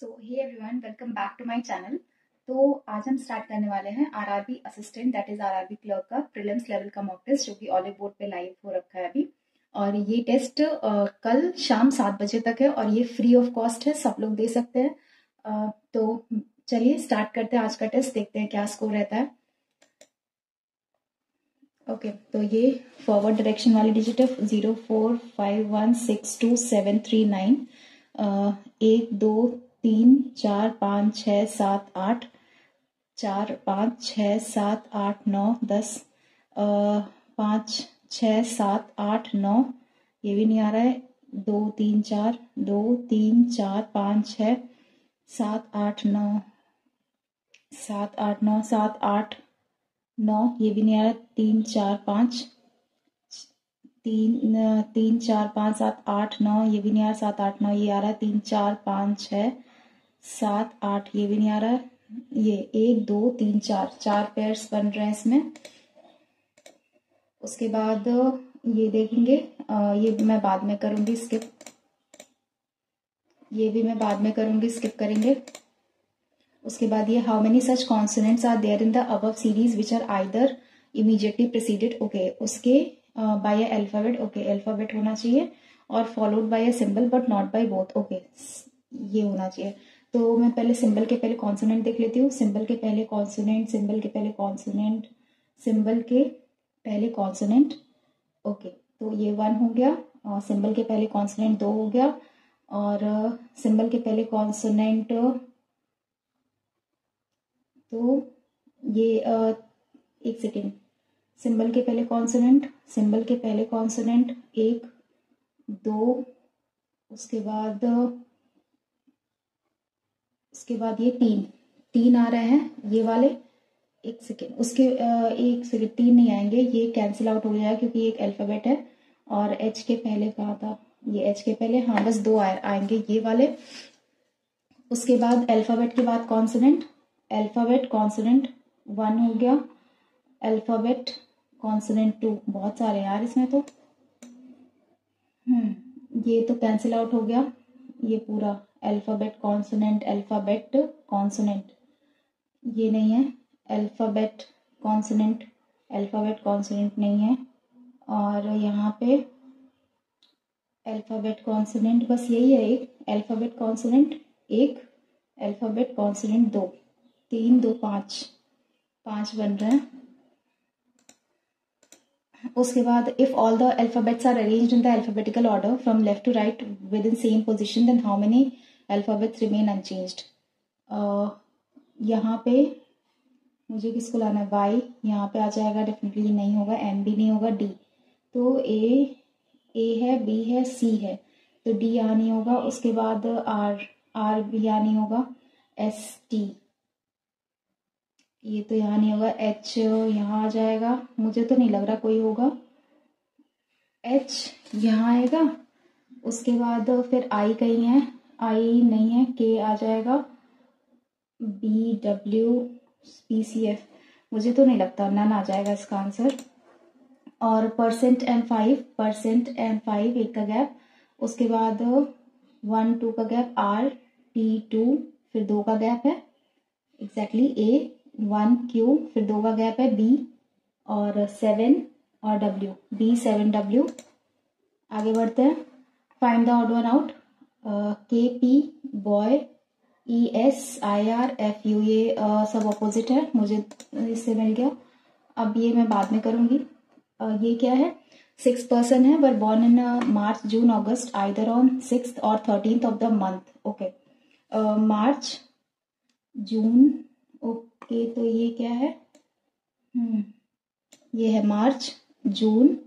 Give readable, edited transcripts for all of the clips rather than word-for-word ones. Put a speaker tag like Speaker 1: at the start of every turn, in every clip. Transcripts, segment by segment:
Speaker 1: Hey everyone, welcome back to my channel. तो आज हम स्टार्ट करने वाले हैं RRB assistant that is RRB clerk का प्रीलिम्स लेवल का मॉक टेस्ट, जो कि ऑलिव बोर्ड पे लाइव हो रखा है अभी। और ये टेस्ट कल शाम 7 बजे तक है और ये फ्री ऑफ कॉस्ट है, सब लोग दे सकते हैं। तो चलिए स्टार्ट करते हैं आज का टेस्ट, देखते हैं क्या स्कोर रहता है। ओके, तो ये फॉरवर्ड डायरेक्शन वाली डिजिट है 04516273 1 2 3 4 5 6 7 8 4 5 6 7 8 9 10 5 6 7 8 9, ये भी नहीं आ रहा है। 2 3 4 2 3 4 5 6 7 8 9 7 8 9 7 8 9, ये भी नहीं आ रहा। 3 4 5 3 4 5 7 8 9, ये भी नहीं आ रहा। 7 8 9 ये आ रहा है। 3 4 5 6 7 8, ये भी नहीं आ रहा है। ये 1 2 3 4 पेयर्स बन रहे हैं इसमें। उसके बाद ये देखेंगे, ये मैं बाद में करूंगी स्किप, ये भी मैं बाद में करूंगी, स्किप करेंगे। उसके बाद ये how many such consonants are there in the above series which are either immediately preceded, okay, उसके बाय अल्फाबेट, ओके, अल्फाबेट होना चाहिए और followed by a symbol but not by both, okay, ये होना चाहिए। तो मैं पहले सिंबल के पहले कॉन्सोनेंट देख लेती हूँ। सिंबल के पहले कॉन्सोनेंट, सिंबल के पहले कॉन्सोनेंट, सिंबल के पहले कॉन्सोनेंट, ओके, तो ये 1 हो गया। और सिंबल के पहले कॉन्सोनेंट 2 हो गया। और सिंबल के पहले कॉन्सोनेंट, तो ये एक सेकेंड, सिंबल के पहले कॉन्सोनेंट, सिंबल के पहले कॉन्सोनेंट 1 2, उसके बाद ये 3 आ रहे हैं ये वाले। एक सेकेंड, उसके एक सेकेंड, 3 नहीं आएंगे, ये कैंसिल आउट हो जाएगा क्योंकि एक अल्फाबेट है। और एच के पहले कहा था, ये एच के पहले, हाँ, बस 2 आएंगे ये वाले। उसके बाद अल्फाबेट के बाद कॉन्सोनेंट, अल्फाबेट कॉन्सोनेंट 1 हो गया। अल्फाबेट कॉन्सोनेंट 2, बहुत सारे यार इसमें तो। ये तो कैंसिल आउट हो गया ये पूरा। अल्फाबेट कॉन्सोनेंट, अल्फाबेट कॉन्सोनेंट, ये नहीं है। अल्फाबेट कॉन्सोनेंट, अल्फाबेट कॉन्सोनेंट नहीं है। और यहाँ पे अल्फाबेट कॉन्सोनेंट बस यही है, एक अल्फाबेट कॉन्सोनेंट, एक अल्फाबेट कॉन्सोनेंट 2, 3 2 5 बन रहे हैं। उसके बाद if all the alphabets are arranged in the alphabetical order from left to right within same position, then how many alphabets remain unchanged. यहाँ पे मुझे किसको लाना है, वाई यहाँ पे आ जाएगा, डेफिनेटली नहीं होगा। एम भी नहीं होगा। डी, तो ए है, बी है, सी है, तो डी यहाँ नहीं होगा। उसके बाद आर भी यहाँ नहीं होगा। एस टी, ये तो यहाँ नहीं होगा। एच यहाँ आ जाएगा, मुझे तो नहीं लग रहा कोई होगा। एच यहाँ आएगा। उसके बाद फिर आई कहीं है, आई नहीं है। के आ जाएगा। B W P C F, मुझे तो नहीं लगता, नन आ जाएगा इसका आंसर। और परसेंट एंड 5 एक का गैप। उसके बाद 1 2 का गैप, आर टी 2, फिर 2 का गैप है एग्जैक्टली। ए 1 क्यू, फिर 2 का गैप है। बी और 7 और डब्ल्यू, बी 7 डब्ल्यू। आगे बढ़ते हैं। Find the odd one out. K P boy, E S I R F U, ये सब ऑपोजिट है, मुझे इससे मिल गया। अब ये मैं बाद में करूंगी। ये क्या है, 6 पर्सन है were born in March June August either on 6th और 13th of the month, okay, March June, okay, तो ये क्या है, ये है मार्च जून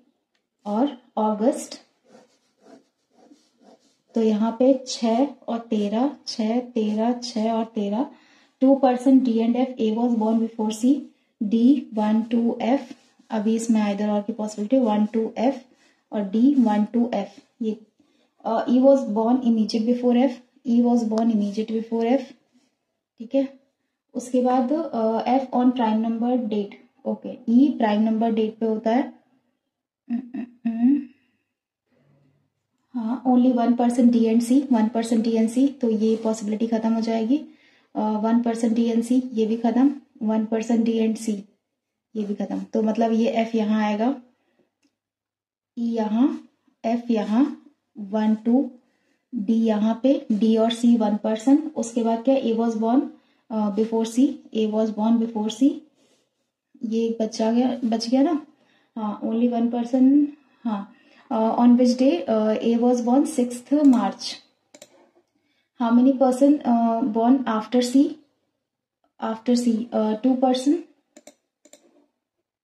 Speaker 1: और अगस्त। तो यहाँ पे 6 और 13, 6 13 6 और 13। 2 person D and F, A was born before C, D 1 2 F, अभी इसमें आइदर और की पॉसिबिलिटी, 1 2 एफ और डी 1 2 एफ। ये E was born immediate before F, E was born immediate before F, ठीक है। उसके बाद F on prime number date, okay, E prime number date पे होता है। हाँ, only 1% D and C, 1% D and सी, तो ये पॉसिबिलिटी खत्म हो जाएगी। 1% डी एंड सी ये भी खत्म, 1% डी एंड सी ये भी खत्म। तो मतलब ये एफ यहाँ आएगा, ई यहाँ, एफ यहाँ, 1 2, डी यहाँ पे, डी और सी 1%। उसके बाद क्या, A was born before C, A was born before C, ये बच गया ना। हाँ, ओनली 1%। हाँ, on which day A was born 6th March। How many person born after C, 2%।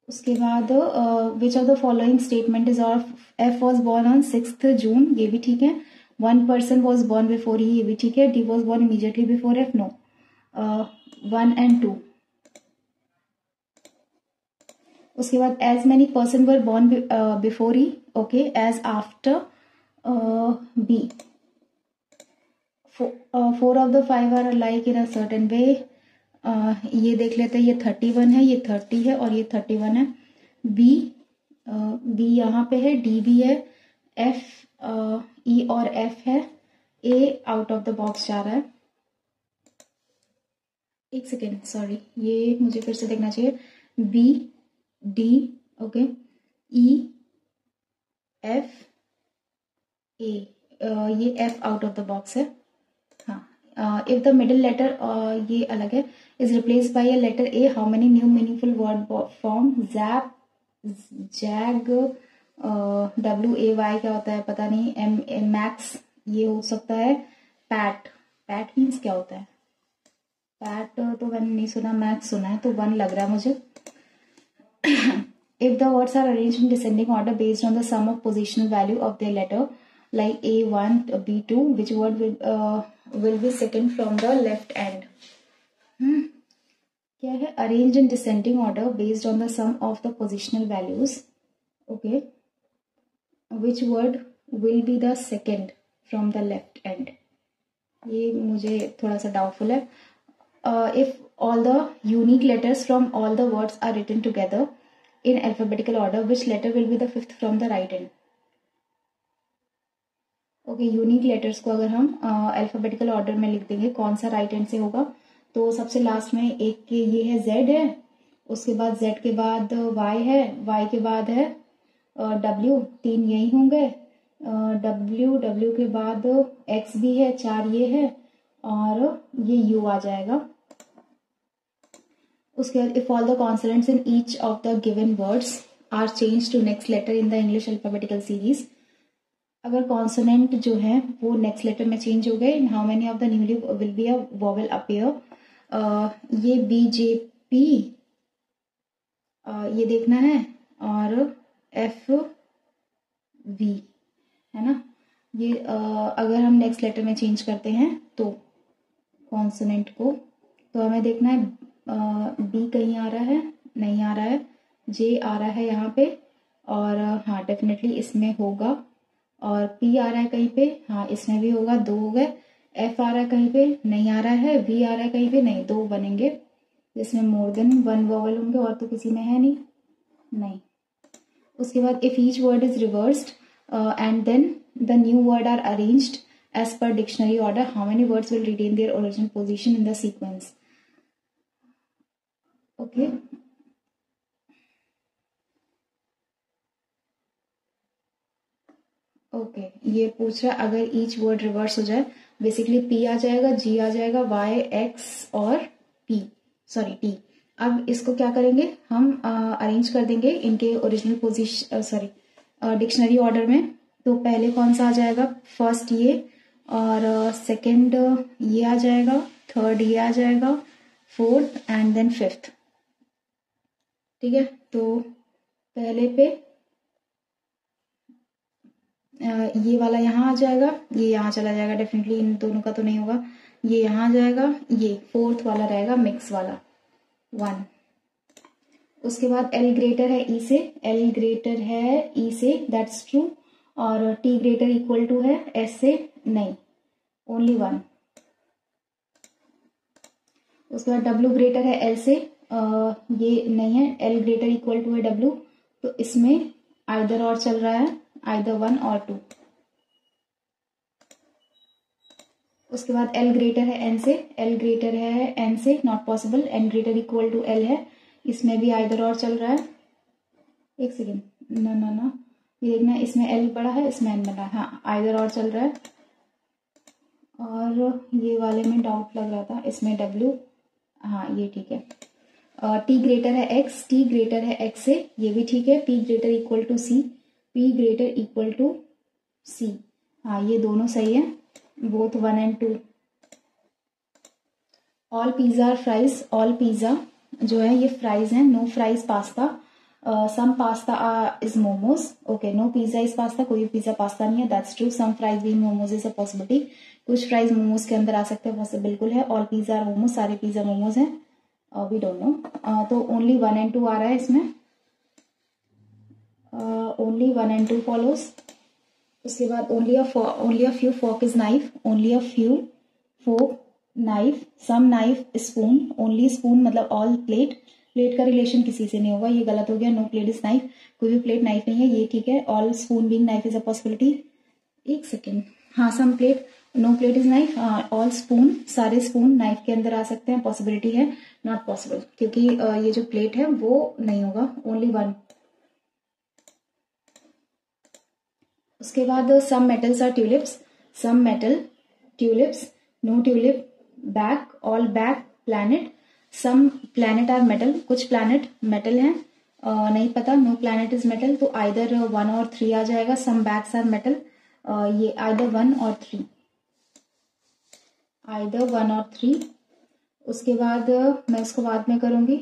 Speaker 1: उसके बाद which of the following statement is of F was born on 6th June, ये भी ठीक है। 1% वॉज बॉर्न बिफोर ही, ये भी ठीक है। D was born immediately before F, no. 1 and 2। उसके बाद as many person were born before E, okay, as after B. 4 of the 5 are like in a certain way. ये देख लेते हैं, ये 31 है, ये 30 है और ये 31 है। बी यहाँ पे है, डी भी है, एफ, ई और एफ है, ए आउट ऑफ द बॉक्स जा रहा है। एक सेकेंड, सॉरी, ये मुझे फिर से देखना चाहिए। B, D, okay, E, F, A, ये F out of the box है। हाँ, इफ द मिडिल लेटर, ये अलग है, is replace by a letter A, how many new meaningful word form, zap, zag, WAY क्या होता है पता नहीं, मैक्स ये हो सकता है, पैट, पैट मीन्स क्या होता है, पैट तो मैंने नहीं सुना, मैक्स सुना है, तो 1 लग रहा है मुझे। If the words are arranged in descending order based on the sum of positional value of their letter, like A1, B2, which word will be second from the left end? क्या है, arranged in descending order based on the sum of the positional values, okay, which word will be the second from the left end? ये मुझे थोड़ा सा doubtful है। If all the unique letters from all the words are written together in alphabetical order, which letter will be the 5th from the right end? Okay, unique letters को अगर हम alphabetical order में लिख देंगे, कौन सा right hand से होगा? तो सबसे लास्ट में एक के ये है, जेड है, उसके बाद जेड के बाद वाई है, वाई के बाद है डब्ल्यू, 3 यही होंगे, डब्ल्यू के बाद एक्स भी है, 4 ये है और ये यू आ जाएगा। उसके बाद if all the consonants in each of the given words are change to next letter in the English alphabetical series, अगर कॉन्सोनेंट जो है वो नेक्स्ट लेटर में चेंज हो गए, how many of the newly will be a vowel appear? ये BJP ये देखना है और FV है ना, ये अगर हम नेक्स्ट लेटर में चेंज करते हैं तो कॉन्सोनेंट को, तो हमें देखना है B कहीं आ रहा है, नहीं आ रहा है, J आ रहा है यहाँ पे और हाँ डेफिनेटली इसमें होगा, और P आ रहा है कहीं पे, हाँ इसमें भी होगा, 2 हो गए। F आ रहा है कहीं पे, नहीं आ रहा है, V आ रहा है कहीं पे, नहीं, 2 बनेंगे जिसमें मोर देन 1 वोवेल होंगे, और तो किसी में है नहीं। उसके बाद if each word is reversed and then the new word are arranged as per dictionary order, how many words will retain their original position in the sequence? Okay, okay, ये पूछ रहा है अगर ईच वर्ड रिवर्स हो जाए, basically P आ जाएगा, G आ जाएगा, Y, X और T। अब इसको क्या करेंगे हम, अरेंज कर देंगे इनके ओरिजिनल पोजीशन, डिक्शनरी ऑर्डर में। तो पहले कौन सा आ जाएगा, फर्स्ट ये, और सेकंड ये आ जाएगा, थर्ड ये आ जाएगा, फोर्थ एंड देन फिफ्थ। ठीक है, तो पहले पे ये वाला यहाँ आ जाएगा, ये यहाँ चला जाएगा, डेफिनेटली इन दोनों का तो नहीं होगा, ये यहाँ आ जाएगा, ये फोर्थ वाला रहेगा, मिक्स वाला 1। उसके बाद L ग्रेटर है E से, L ग्रेटर है E से, दैट्स ट्रू, और T ग्रेटर इक्वल टू है S से, नहीं, ओनली 1। उसके बाद W ग्रेटर है L से, ये नहीं है, L ग्रेटर इक्वल टू है W, तो इसमें आइदर और चल रहा है, आइदर 1 और 2। उसके बाद L ग्रेटर है N से, L ग्रेटर है N से, not possible, N greater equal to L है, इसमें भी आइदर और चल रहा है। एक सेकेंड, ना ना ना, ये देखना, इसमें L बड़ा है, इसमें N बड़ा है, हाँ आइदर और चल रहा है। और ये वाले में डाउट लग रहा था, इसमें W, हाँ ये ठीक है। T ग्रेटर है X, T ग्रेटर है X से, ये भी ठीक है। P greater equal to C, P greater equal to C, हाँ ये दोनों सही है, both 1 and 2। All pizza fries, all pizza जो है ये फ्राइज है, no fries pasta, some pasta is momos, okay, no pizza is pasta, कोई पिज्जा पास्ता नहीं है, that's true, some fries being momos is a possibility, कुछ फ्राइज मोमोज के अंदर आ सकते हैं, बिल्कुल है। ऑल पिज्जा मोमोज, सारे पिज्जा मोमोज हैं, वी डोंट नो, तो ओनली 1 and 2 आ रहा है इसमें, ओनली 1 and 2 फॉलोज। उसके बाद only a few fork is knife, only a few fork knife, some knife spoon, only spoon मतलब ऑल प्लेट, प्लेट का रिलेशन किसी से नहीं होगा, ये गलत हो गया, नो प्लेट इज नाइफ, कोई भी प्लेट नाइफ नहीं है, ये ठीक है। All spoon being knife is a possibility, एक सेकेंड, हाँ some plate, no plate is knife, all spoon, सारे स्पून नाइफ के अंदर आ सकते हैं, पॉसिबिलिटी है, नॉट पॉसिबल, क्योंकि ये जो प्लेट है वो नहीं होगा, ओनली 1। उसके बाद some metals are tulips, some metal tulips, no tulip bag, all bag planet, some planet are metal, कुछ प्लैनेट मेटल हैं, नहीं पता, नो प्लैनेट इज मेटल, तो आइदर 1 और 3 आ जाएगा, सम बैग्स आर मेटल, ये आइदर 1 और 3, आइदर 1 और 3। उसके बाद मैं इसको बाद में करूंगी,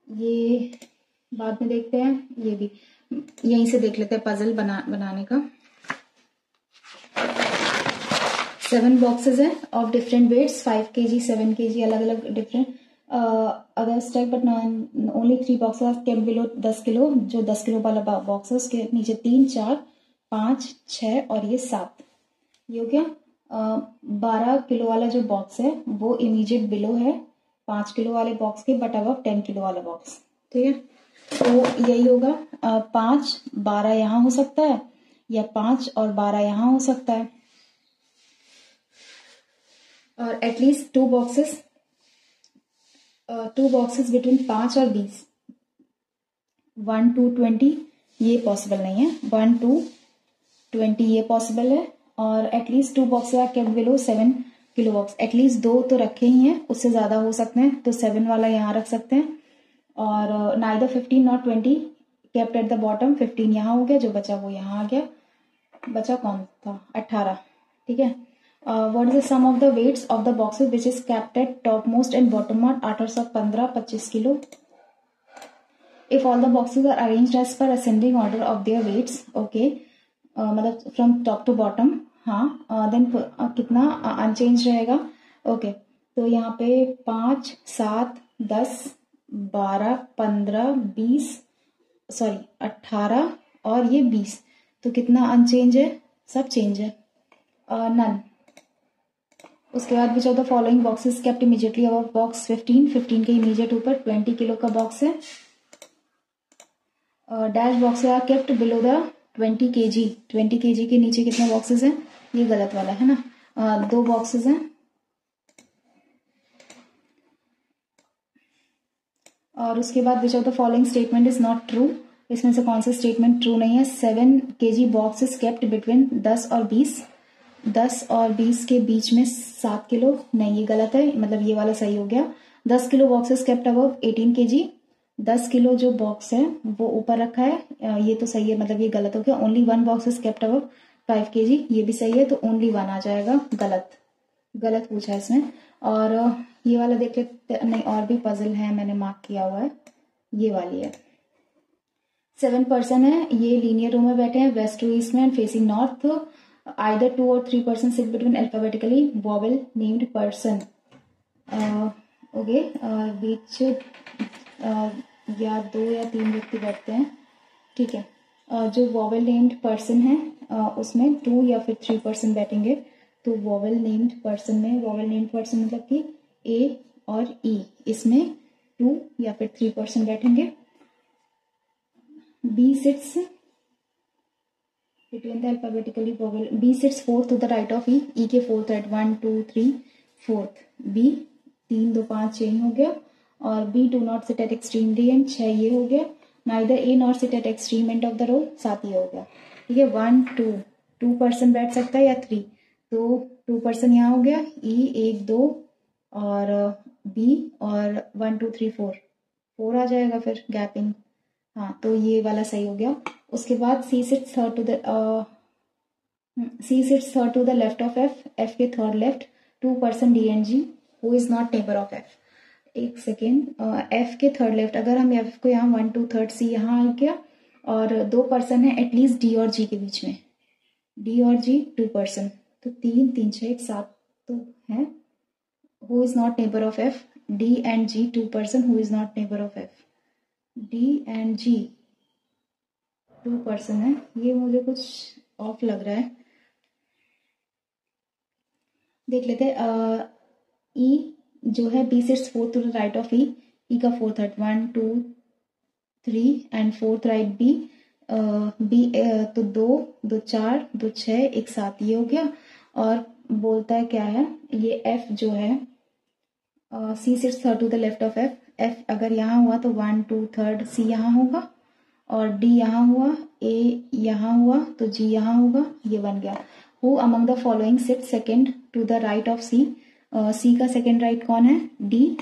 Speaker 1: ये बाद में देखते हैं, ये भी यहीं से देख लेते हैं पजल बनाने का। 7 बॉक्सेस है of different weights, 5 kg, 7 kg, अलग अलग different, other stack but only 3 boxes are kept below 10 kilo, जो 10 किलो वाला बॉक्स है उसके नीचे 3, 4, 5, 6 और ये 7, ये हो गया। 12 किलो वाला जो बॉक्स है वो इमीडिएट बिलो है 5 किलो वाले बॉक्स के, बट अब 10 किलो वाला बॉक्स, ठीक है, तो यही होगा। 5, 12 यहाँ हो सकता है, या 5 और 12 यहाँ हो सकता है, और एटलीस्ट 2 बॉक्सेस बिटवीन 5 और 20, 1 to 20 ये पॉसिबल नहीं है, 1 to 20 ये पॉसिबल है, और at least 2 boxes are kept below 7 kilo box, at least 2 तो रखे ही हैं, उससे ज्यादा हो सकते हैं, तो 7 वाला यहाँ रख सकते हैं, और neither 15 not 20 kept at the bottom, 15 यहाँ हो गया, जो बचा वो यहाँ आ गया, बचा कौन था, 18, ठीक है। What is the sum of the weights of the boxes which is kept at top most and bottom most, 8 और 7 15, 25 kilo. If all the boxes are arranged as per ascending order of their weights, okay, मतलब from top to bottom, हाँ, then कितना unchange रहेगा, okay, तो यहाँ पे 5, 7, 10, 12, 15, 20, sorry 18 और ये 20, तो कितना अनचेंज है, सब चेंज है, नन। उसके बाद which of the following boxes kept immediately above box 15, 15 के इमीडिएट ऊपर 20 किलो का बॉक्स है, dash box are kept below the 20 kg, 20 kg के नीचे कितने बॉक्सेस हैं, ये गलत वाला है ना, 2 बॉक्सेस हैं, और उसके बाद which of the following statement is not true, इसमें से कौन सा स्टेटमेंट ट्रू नहीं है। 7 kg box is kept between 10 और 20, 10 और 20 के बीच में 7 किलो, नहीं ये गलत है, मतलब ये वाला सही हो गया। 10 kilo box is kept above 18 kg, 10 kilo जो बॉक्स है वो ऊपर रखा है, ये तो सही है, मतलब ये गलत हो गया। Only 1 box is kept above 5 kg, ये भी सही है, तो ओनली 1 आ जाएगा, गलत पूछा है इसमें। और ये वाला देख लेते, नहीं और भी पजल है, मैंने मार्क किया हुआ है, ये वाली है। 7 पर्सन है, ये लीनियर रो में बैठे हैं, वेस्ट टू ईस्ट में and facing north, either 2 or 3 person sit between alphabetically vowel named person, okay, बीच या 2 या 3 व्यक्ति बैठते हैं, ठीक है, जो वॉवेल नेम्ड पर्सन है उसमें 2 या फिर 3 पर्सन बैठेंगे, तो वॉवेल नेम्ड पर्सन में, वॉवेल नेम्ड पर्सन मतलब कि ए और ई, इसमें 2 या फिर 3 पर्सन बैठेंगे। B sits between the alphabetically probable. B sits fourth to the right of E. E के फोर्थ राइट 1 2 3 फोर्थ. B 3 2 5 6 हो गया. और B do not sit at extreme D end 6 ये हो गया. Neither A nor sit at extreme end of the row 7 ये हो गया. ठीक है. 1 2 पर्सन बैठ सकता है या 3. तो 2 पर्सन यहाँ हो गया. E 1 2 और B और 1 2 3 4 आ जाएगा फिर गैपिंग. हाँ तो ये वाला सही हो गया. उसके बाद C sits third to the left of F. F के third left 2 person D and G who is not neighbor of F. एक सेकेंड. F के थर्ड लेफ्ट अगर हम F को यहाँ 1 2 3 C यहाँ आ गया और 2 पर्सन है एटलीस्ट D और G के बीच में. D और G 2 पर्सन तो 3 3 6 1 7 तो है. Who is not neighbor of F? D and G 2 person who is not neighbor of F. D and G 2 person है. ये मुझे कुछ ऑफ लग रहा है. देख लेते हैं. E जो है B sits fourth to the right of E. E का fourth right 1 2 3 and fourth right B. B तो 2 2 4 2 6 1 7 ये हो गया. और बोलता है क्या है ये F जो है C sits third to the left of F. F अगर यहाँ हुआ तो 1 2 3 C यहाँ होगा और D यहाँ हुआ A यहाँ हुआ तो G यहाँ होगा. ये बन गया. Who among the following sits second to the right of C? C का सेकेंड राइट कौन है? D.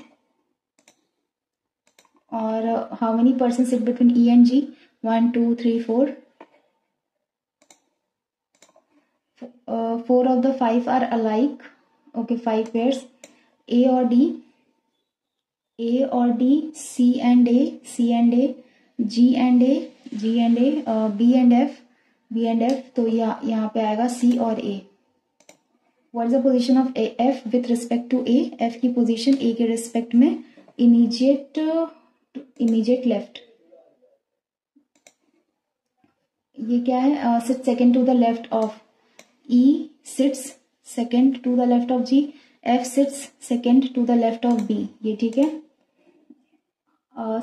Speaker 1: और how many persons sit between E and G? 1 2 3 4. 4 of the 5 are alike. Okay, 5 pairs. A और D, C and A, G and A, B and F. तो यहाँ पे आएगा C और A. What is the position of F with respect to A? F की position A के respect में immediate left. ये क्या है? Sit second to the left of E sits second to the left of G. F sits second to the left of B. ये ठीक है.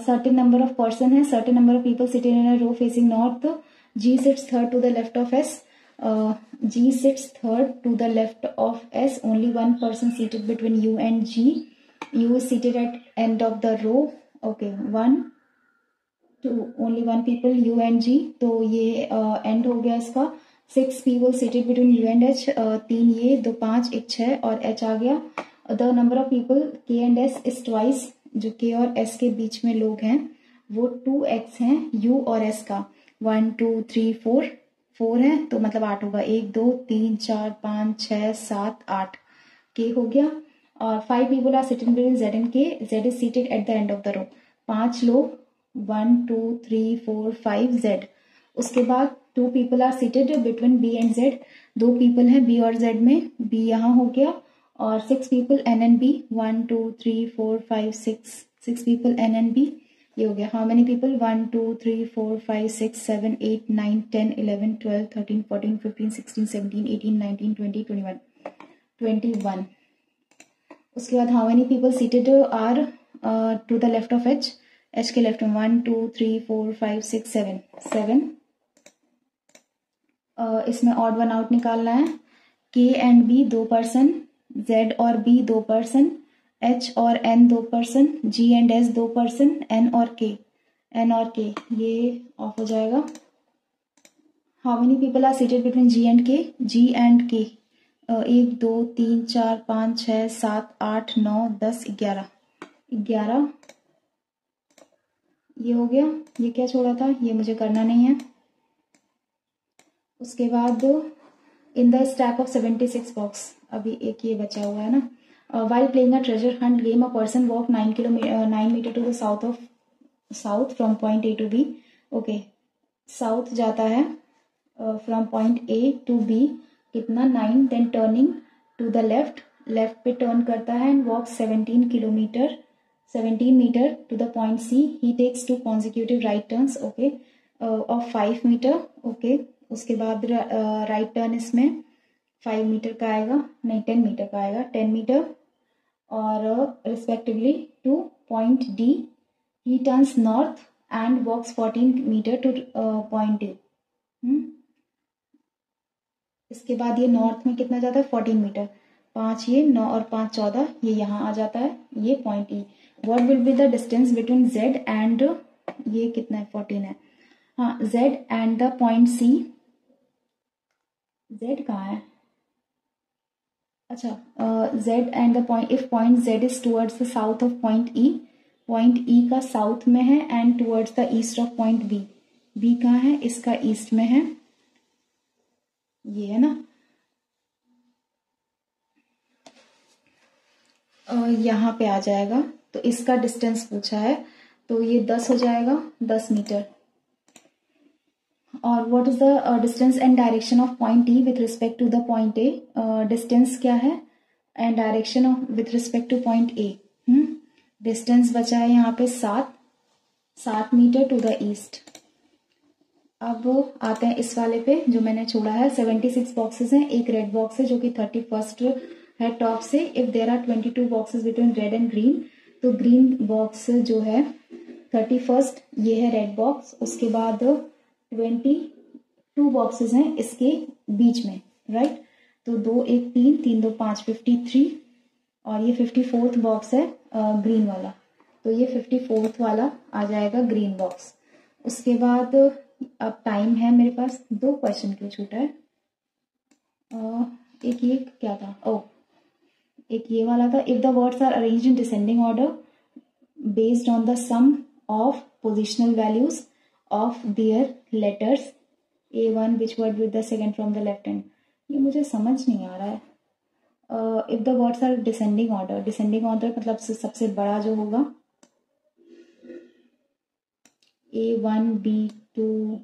Speaker 1: Certain number of person है. Certain number of people sitting in a row facing north. G sits third to the left of S. G sits third to the left of S. Only one person seated between U and G. U is seated at end of the row. Okay, 1 2 only one people U and G. तो ये end हो गया इसका. 6 people seated between U and H. 3 ये 2 5 1 6 और H आ गया. The number of people K and S is twice. जो K और S के बीच में लोग हैं वो 2x हैं U और S का. 1 2 3 4 है तो मतलब 8 होगा. 1 2 3 4 5 6 7 8 K हो गया. और 5 people are sitting between Z and K. Z is seated at the end of the row. 5 लोग 1 2 3 4 5 Z. उसके बाद 2 people are seated between B and Z. 2 people हैं B और Z में. B यहाँ हो गया. और 6 people N and B. 1 2 3 4 5 6 people N and B. ये हो गया. How many people? 1 2 3 4 5 6 7 8 9 10 11 12 13 14 15 16 17 18 19 20 21 21. उसके बाद how many people seated are to the left of H? H के लेफ्ट में 1 2 3 4 5 6 7. इसमें ऑड वन आउट निकालना है. K and B 2 person. Z और B 2 पर्सन. H और N 2 person. G and S 2 person. N और K ये off हो जाएगा. How many people are seated between G and K? G and K 1 2 3 4 5 6 7 8 9 10 11 ये हो गया. ये क्या छोड़ा था? ये मुझे करना नहीं है. उसके बाद in the stack of 76 box अभी एक ये बचा हुआ है ना. While playing a treasure hunt game a person walk 9 metre to the south from point A to B. Okay, south जाता है from point A to B कितना 9. Then turning to the left पे टर्न करता है and walk 17 metre to the point C. He takes 2 consecutive right turns okay of 5 metre. Okay, उसके बाद right turn इसमें 5 metre का आएगा, नहीं 10 मीटर का आएगा, 10 मीटर. और respectively to point D he turns north and walks 14 metre to point D. इसके बाद ये नॉर्थ में कितना जाता है 14 मीटर, 5 ये 9 और 5 14, ये यहाँ आ जाता है, ये point E. What will be the distance between Z and, ये कितना है 14 है, हाँ, Z and the point C. Z कहाँ है, अच्छा, Z and the point, if point Z is towards the south of point E का साउथ में है and towards the east of point B. B कहाँ है, इसका ईस्ट में है, ये है ना, यहाँ पे आ जाएगा। तो इसका डिस्टेंस पूछा है, तो ये 10 हो जाएगा, 10 मीटर। और what is the distance and direction of point E with respect to the point A. Distance क्या है and direction of with respect to point A. Distance बचा है यहाँ पे 7 मीटर टू द ईस्ट। अब आते हैं इस वाले पे जो मैंने छोड़ा है। 76 बॉक्सेस हैं, एक रेड बॉक्स है जो कि 31st है टॉप से। If there are 22 boxes between red and green, तो ग्रीन बॉक्स जो है 31st, ये है रेड बॉक्स। उसके बाद 22 बॉक्सेस हैं इसके बीच में, राइट। तो 2 1 3 3 2 5 53, और ये 54th बॉक्स है ग्रीन वाला, तो ये 54th वाला आ जाएगा ग्रीन बॉक्स। उसके बाद अब टाइम है मेरे पास, 2 क्वेश्चन क्यों छूटा है, एक ये क्या था, एक ये वाला था। If the words are arranged in descending order based on the sum of positional values of their letters, A1 which word with the second from the left hand, ये मुझे समझ नहीं आ रहा है। If the words are descending order मतलब सबसे बड़ा जो होगा A1 B2,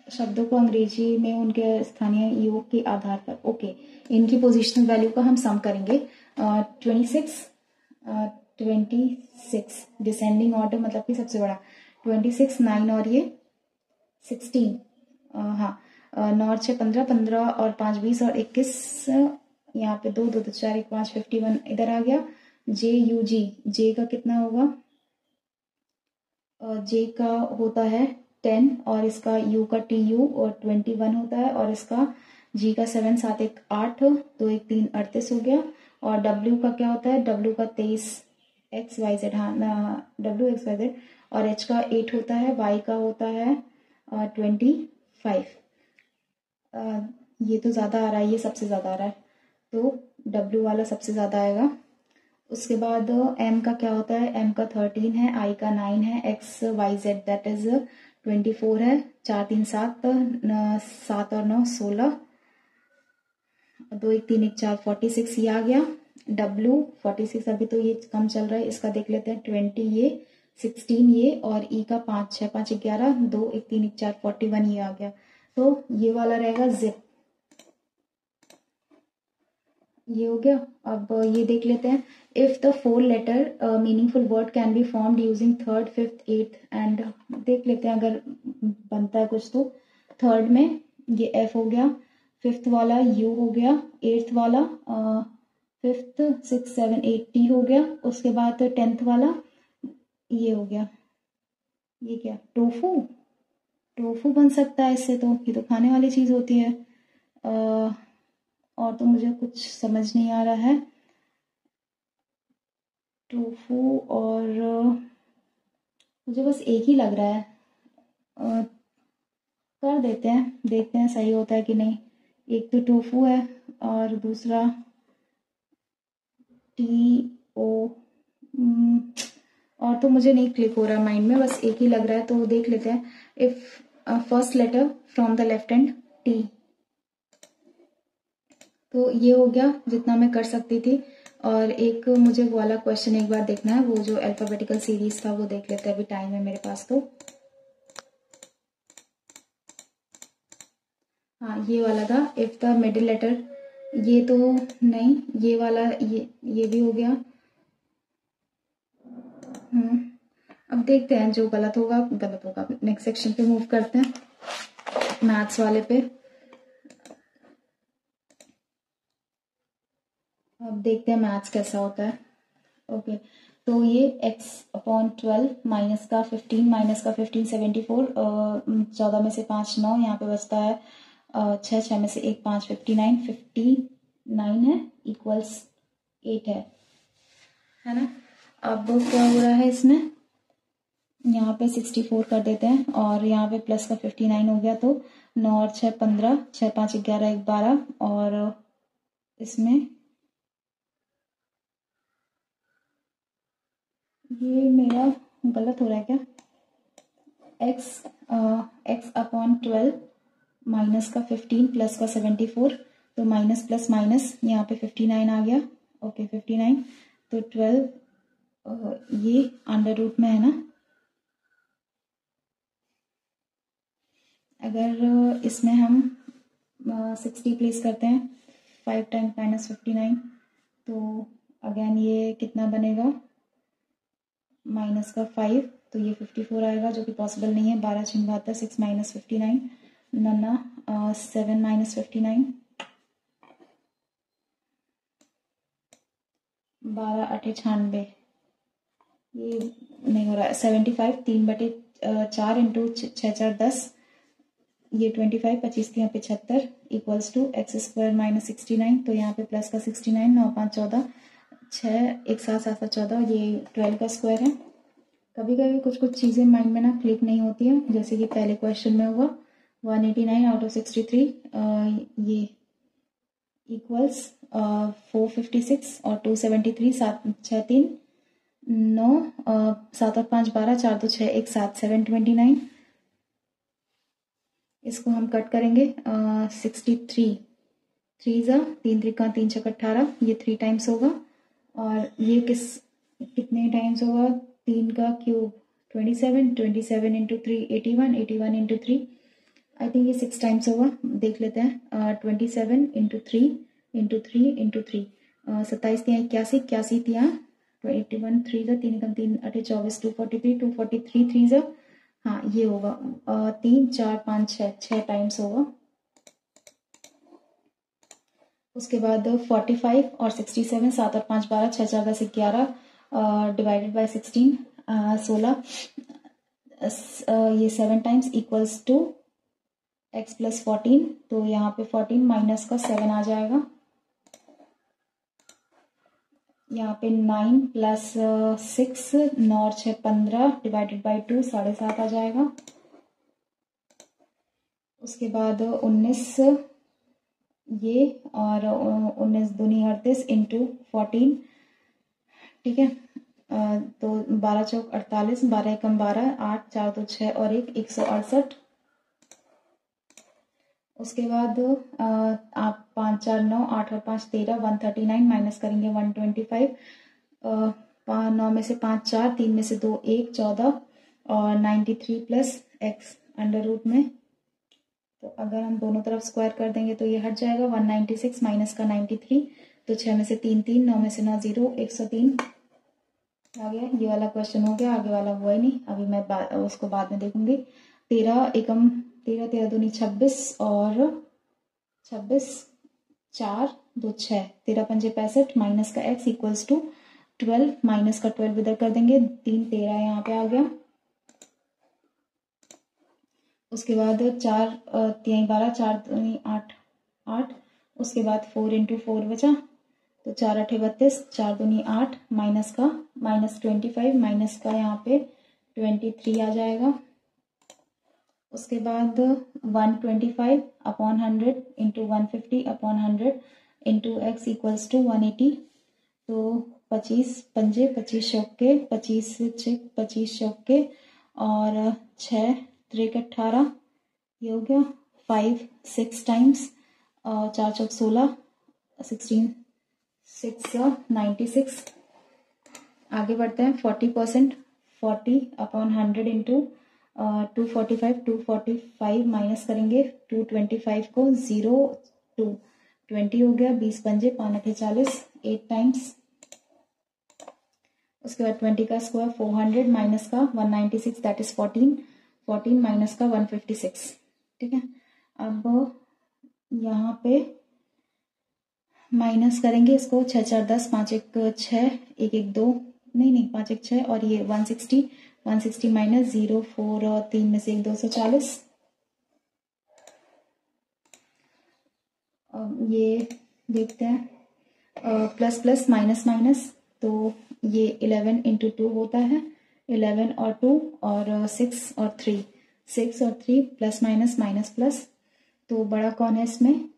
Speaker 1: शब्दों को अंग्रेजी में उनके स्थानीय योग के आधार पर, ओके, इनकी पोजिशनल वैल्यू का हम सम करेंगे। 26 डिसेंडिंग ऑर्डर मतलब कि सबसे बड़ा 26 9 और ये 16, हाँ, 9 और 6 15, 15 और 5 20 और 21, यहाँ पे 2 2 2 4 1 5 51 इधर आ गया। JUG, जे का कितना होगा, जे का होता है 10 और इसका यू का TU और 21 होता है, और इसका जी का 7 7 1 8 2 1 3 38 हो गया। और W का क्या होता है, W का 23 XYZ, हाँ ना, W XYZ, और H का 8 होता है, Y का होता है 25। ये तो ज़्यादा आ रहा है, ये सबसे ज़्यादा आ रहा है, तो W वाला सबसे ज़्यादा आएगा। उसके बाद M का क्या होता है, M का 13 है, I का 9 है, XYZ दैट इज 24 है, 4 3 7 7 और 9 16, 2 1 3 1 4 46 ये आ गया। W 46, अभी तो ये कम चल रहा है, इसका देख लेते हैं 20 ये 16 ये, और E का 5 6 5 11 2 1 3 1 4 41 ये आ गया। तो ये वाला रहेगा जिप, ये हो गया। अब ये देख लेते हैं, if the 4 letter meaningful word can be formed using 3rd 5th 8th and, देख लेते हैं अगर बनता है कुछ तो। 3rd में ये F हो गया, 5th वाला U हो गया, 8th वाला 5th 6 7 8 T हो गया। उसके बाद 10th वाला ये हो गया, ये क्या, टोफू बन सकता है इससे, तो ये तो खाने वाली चीज होती है। और तो मुझे कुछ समझ नहीं आ रहा है, टोफू, और मुझे बस एक ही लग रहा है, कर देते हैं, देखते हैं सही होता है कि नहीं। एक तो टोफू है और दूसरा TO, और तो मुझे नहीं क्लिक हो रहा माइंड में, बस एक ही लग रहा है, तो देख लेते हैं। If first letter from the left hand T, तो ये हो गया जितना मैं कर सकती थी। और एक मुझे वो वाला क्वेश्चन एक बार देखना है, वो जो अल्फाबेटिकल सीरीज था वो देख लेते हैं, अभी टाइम है मेरे पास तो। हाँ, ये वाला था, इफ द मिडिल लेटर, ये तो नहीं, ये वाला ये भी हो गया। अब देखते हैं, जो गलत होगा गलत होगा। नेक्स्ट सेक्शन पे मूव करते हैं, मैथ्स वाले पे। अब देखते हैं मैथ्स कैसा होता है। ओके, तो ये x/12 माइनस का 15 74, 14 में से 5 9, यहाँ पे बचता है 6, 6 में से 1 5, 59 है इक्वल्स 8 है ना। अब क्या हो रहा है इसमें, यहाँ पे 64 कर देते हैं और यहाँ पे प्लस का 59 हो गया, तो 9 और 6 15, 6 5 11 1 12, और इसमें ये मेरा गलत हो रहा है क्या, x/12 माइनस का 15 प्लस का 74, तो माइनस प्लस माइनस यहाँ पे 59 आ गया, ओके 59, तो 12 ये अंडर रूट में है ना। अगर इसमें हम 60 प्लेस करते हैं 5 टाइम्स माइनस 59, तो अगेन ये कितना बनेगा, माइनस का 5, तो ये 54 आएगा, जो कि पॉसिबल नहीं है। 12 6 72, 6 माइनस 59, नन्ना 7 माइनस 59, 12 8 96, ये नहीं हो रहा है। 75 3/4 इंटू 6 4 10, ये 25, 25 3 75 इक्वल्स टू x² माइनस 69, तो यहाँ पे प्लस का 69, 9 5 14, 6 1 7 7 7 14, ये 12 का स्क्वायर है। कभी कभी कुछ कुछ चीज़ें माइंड में ना क्लिक नहीं होती है, जैसे कि पहले क्वेश्चन में हुआ 189 आउट ऑफ 63, ये इक्वल्स 456 और 273, 7 6 3 9, 7 और 5 12, 4 2 6 1 7, 729। इसको हम कट करेंगे 63, 3 जा 3 3 3 6 18, ये 3 टाइम्स होगा, और ये कितने टाइम्स होगा, 3 का cube 27, 27 into 3 81, 81 into 3, I think ये 6 टाइम्स होगा, देख लेते हैं। 27 इंटू 3 इंटू 3 इंटू 3, 27 3 81, 81 3 21, 3 जा 3 कम 3 8 24, 243, 243 3 जा, हाँ ये होगा 3 4 5 6, 6 टाइम्स होगा। उसके बाद 45 और 67, 7 और 5 12, 6 4 10 11, डिवाइडेड बाय 16, 16, ये 7 times equals to x plus 14, तो यहाँ पे 14 माइनस का 7 आ जाएगा, यहाँ पे 9 प्लस 6, 9 और 6 15, डिवाइडेड बाय 2 7.5 आ जाएगा। उसके बाद 19 ये, और 19 दूनी 38 इंटू 14, ठीक है, तो 12 चौक 48, 12 एकम 12, 8 4 2 6 और 1 168। उसके बाद आप 5 4 9, 8 और 5 13, 139 माइनस करेंगे 125, 9 में से 5 4, 3 में से 2 1 14, और 93 प्लस x अंडर रूट में, तो अगर हम दोनों तरफ स्क्वायर कर देंगे तो ये हट जाएगा, 196 माइनस का 93, तो 6 में से 3 3, 9 में से 9 0, 103 आ गया। ये वाला क्वेश्चन हो गया, आगे वाला हुआ ही नहीं, अभी मैं उसको बाद में देखूंगी। 13 एकम 13, 13 दूनी 26, और 26 4 2 6, 13 पंजे 65, माइनस का x इक्वल्स टू 12, माइनस का 12 इधर कर देंगे, 3 13 यहाँ पे आ गया। उसके बाद 4 3 12, 4 दूनी 8 8, उसके बाद 4 इंटू 4 बचा, तो 4 8 32, 4 दूनी 8, माइनस का माइनस 25, माइनस का यहाँ पे 23 आ जाएगा। उसके बाद 125 upon 100 into 150 upon 100 into x equals to 180, तो 25 पंजे 25 चौके 25 छिक 25 चौके, और 6 3 18, ये हो गया 5 6 टाइम्स, 4 चौक 16, 16 6 96। आगे बढ़ते हैं, 40%, 40 अपॉन 100 इंटू 245, 245 माइनस करेंगे 225 को, 0 2 20 हो गया, 20 पंजे 5 40, 8 टाइम्स। उसके बाद 20 का स्क्वायर 400 माइनस का 196, दैट इज 14, 14 माइनस का 156, ठीक है। अब यहाँ पे माइनस करेंगे इसको, 6 4 10, 5 1 6, 1 1 2, नहीं 5 1 6 और ये 160, 160 माइनस 0 4 और 3 में से 1 240। ये देखते हैं प्लस प्लस माइनस माइनस, तो ये 11 इंटू 2 होता है, 11 और 2 और 6 और 3, 6 और 3 प्लस माइनस माइनस प्लस। तो बड़ा कौन है इसमें?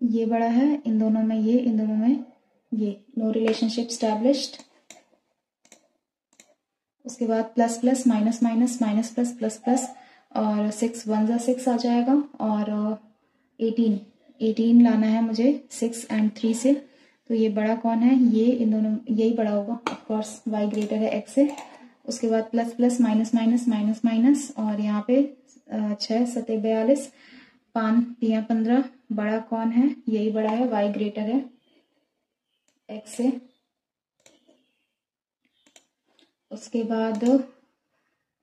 Speaker 1: ये बड़ा है, इन दोनों में ये, इन दोनों में ये, नो रिलेशनशिप स्टैब्लिश्ड। उसके बाद plus plus minus minus minus plus plus plus, और 6 1 जा 6 आ जाएगा, और 18 लाना है मुझे 6 एंड 3 से। तो ये बड़ा कौन है? ये, इन दोनों यही बड़ा होगा ऑफ कोर्स, y ग्रेटर है x से। उसके बाद plus plus minus minus minus minus, और यहाँ पे 6 7 42, 5 3 15, बड़ा कौन है? यही बड़ा है, y ग्रेटर है x से। उसके बाद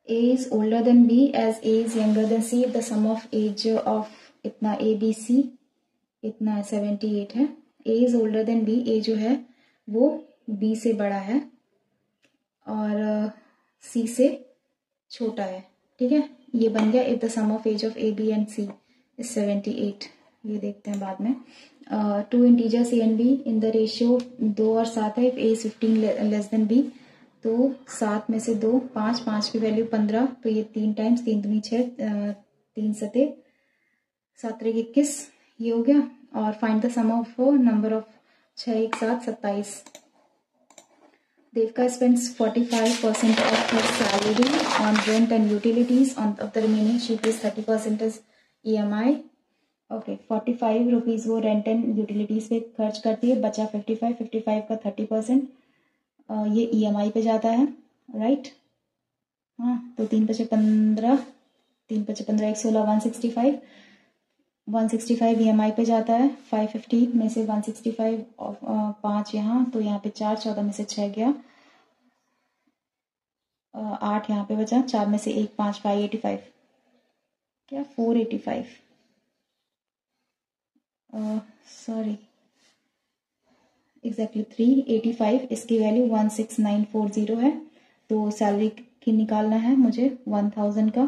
Speaker 1: a is older than b as a is younger than c, the sum of age of इतना a b c इतना 78 है। a is older than b, a जो है वो b से बड़ा है और c से छोटा है, ठीक है। ये बन गया if the sum of age of a b and c is 78। ये देखते हैं बाद में। 2 integers a and b in the ratio 2 और 7 है। if a is 15 less than b, तो 7 में से 2 5, 5 की वैल्यू 15, तो ये 3 टाइम्स 3 दूनी 6, 3 सते 7 3 21, ये हो गया। और find the sum of number of 6 1 7 27। Devika spends 45% of her salary on rent and utilities. On of the remaining she pays 30% as EMI. Okay 45 rupees वो रेंट एंड यूटिलिटीज पे खर्च करती है, बचा 55 का 30% ये EMI पे जाता है, राइट। हाँ, तो 3 5 15, 3 5 15 1 16, 165 EMI पे जाता है। 550 में से 165 और 5 यहाँ, तो यहाँ पे 4 14 में से 6 गया, 8 यहाँ पे बचा, 4 में से 1 5 585, क्या 485, सॉरी एग्जैक्टली 385। इसकी वैल्यू 16940 है। तो सैलरी की निकालना है मुझे 1000 का।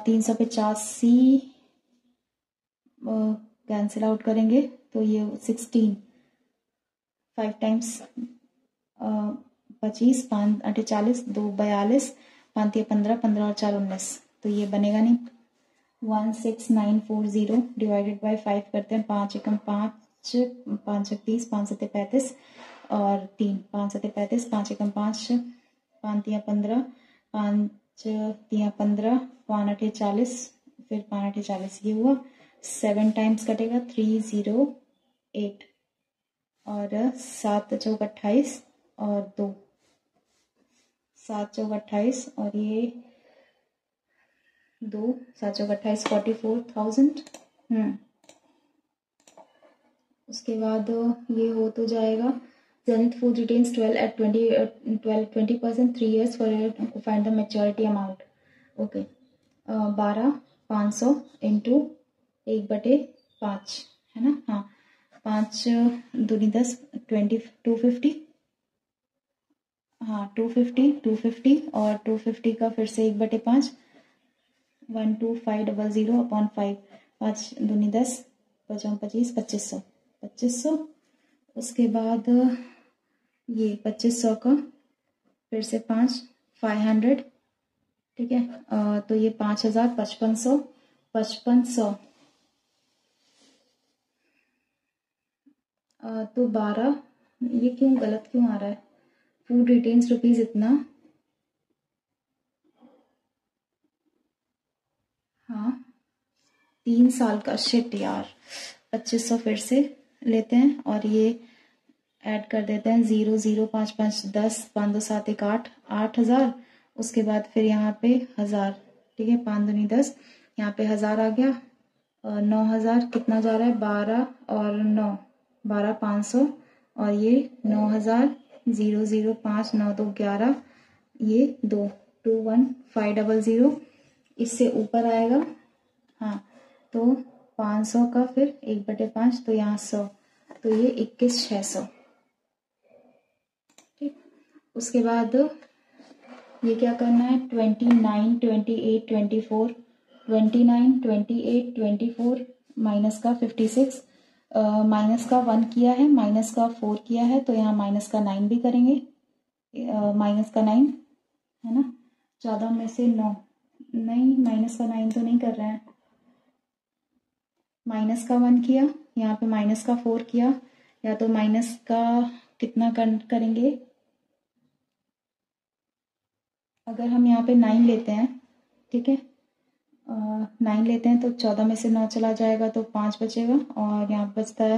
Speaker 1: 385 कैंसिल आउट करेंगे तो ये 16, 5 टाइम्स 25, 5 8 40, 2 42, 5 15, 15 और 4 19, तो ये बनेगा नहीं। 16940 डिवाइडेड बाय 5 करते हैं। 5 एकम 5, 5 30, 5 7 35 और 3, 5 7 35, 5 एकम 5, 5 3 15, 5 3 15, 5 8 40, फिर 5 8 40, ये हुआ। 7 टाइम्स कटेगा 308, और 7 चौक 28 और 2, 7 चौक 28 और ये 2, 7 चौक 28, 44,000। उसके बाद ये हो तो जाएगा। Zenith Food retains 12 at 20% 3 years for to find the maturity amount. Okay 12 500 into 1/5 है ना। हाँ, 5 दूनी 10, 250, हाँ 250 और 250 का फिर से 1/5, 12500 अपॉन 5, 5 दूनी 10, 5 25, 2500। उसके बाद ये 2500 का फिर से 500, ठीक है। तो ये 5000, 5500, तो 12, ये क्यों गलत क्यों आ रहा है? फूड रिटेन्स रुपीज इतना, हाँ 3 साल का, शिट यार। 2500 फिर से लेते हैं और ये ऐड कर देते हैं 0 0 5 5 10, 5 2 7 1 8, 8000। उसके बाद फिर यहाँ पे 1000, ठीक है। 5 दूनी 10, यहाँ पे 1000 आ गया। 9000 कितना जा रहा है? 12 और 9, 12 500, और ये 9000, 0 0 5 9 2 11, ये 2 2 1 500, इससे ऊपर आएगा। हाँ, तो 500 का फिर 1/5, तो यहाँ 100, तो ये 21,600, ठीक। उसके बाद ये क्या करना है, 29, 28, 24, 29, 28, 24 माइनस का 56, माइनस का 1 किया है, माइनस का 4 किया है, तो यहाँ माइनस का 9 भी करेंगे, माइनस का 9 है ना। 14 में से 9 नहीं, माइनस का 9 तो नहीं कर रहे हैं। माइनस का 1 किया, यहाँ पे माइनस का 4 किया, या तो माइनस का कितना करेंगे, अगर हम यहाँ पे 9 लेते हैं, ठीक है, 9 लेते हैं तो 14 में से 9 चला जाएगा तो 5 बचेगा, और यहाँ बचता है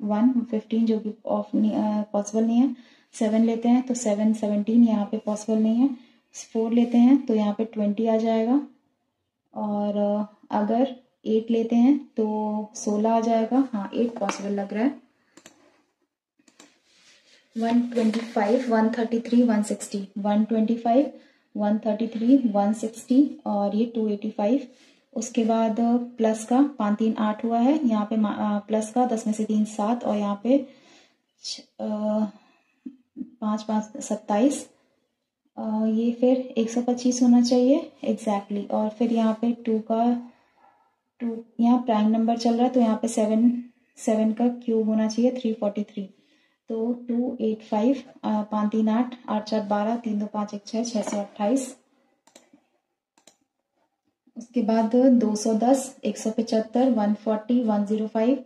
Speaker 1: 1, 15 जो कि पॉसिबल नहीं है। 7 लेते हैं तो 7, 17 यहाँ पे पॉसिबल नहीं है। 4 लेते हैं तो यहाँ पे 20 आ जाएगा, और अगर 8 लेते हैं तो 16 आ जाएगा। हाँ, 8 पॉसिबल लग रहा है। 125, 133, 160, 125, 133, 160 और ये 285। उसके बाद प्लस का 5 3 8 हुआ है, यहाँ पे प्लस का 10 में से 3 7, और यहाँ पे 5 5 27, ये फिर 125 होना चाहिए एग्जैक्टली। और फिर यहाँ पे 2 यहाँ प्राइम नंबर चल रहा है तो यहाँ पे 7 का क्यूब होना चाहिए, 343। तो 285, 5 3 8, 8 4 12, 3 2 5 1 6, 6 से 28। उसके बाद 210, 175, 140, 105,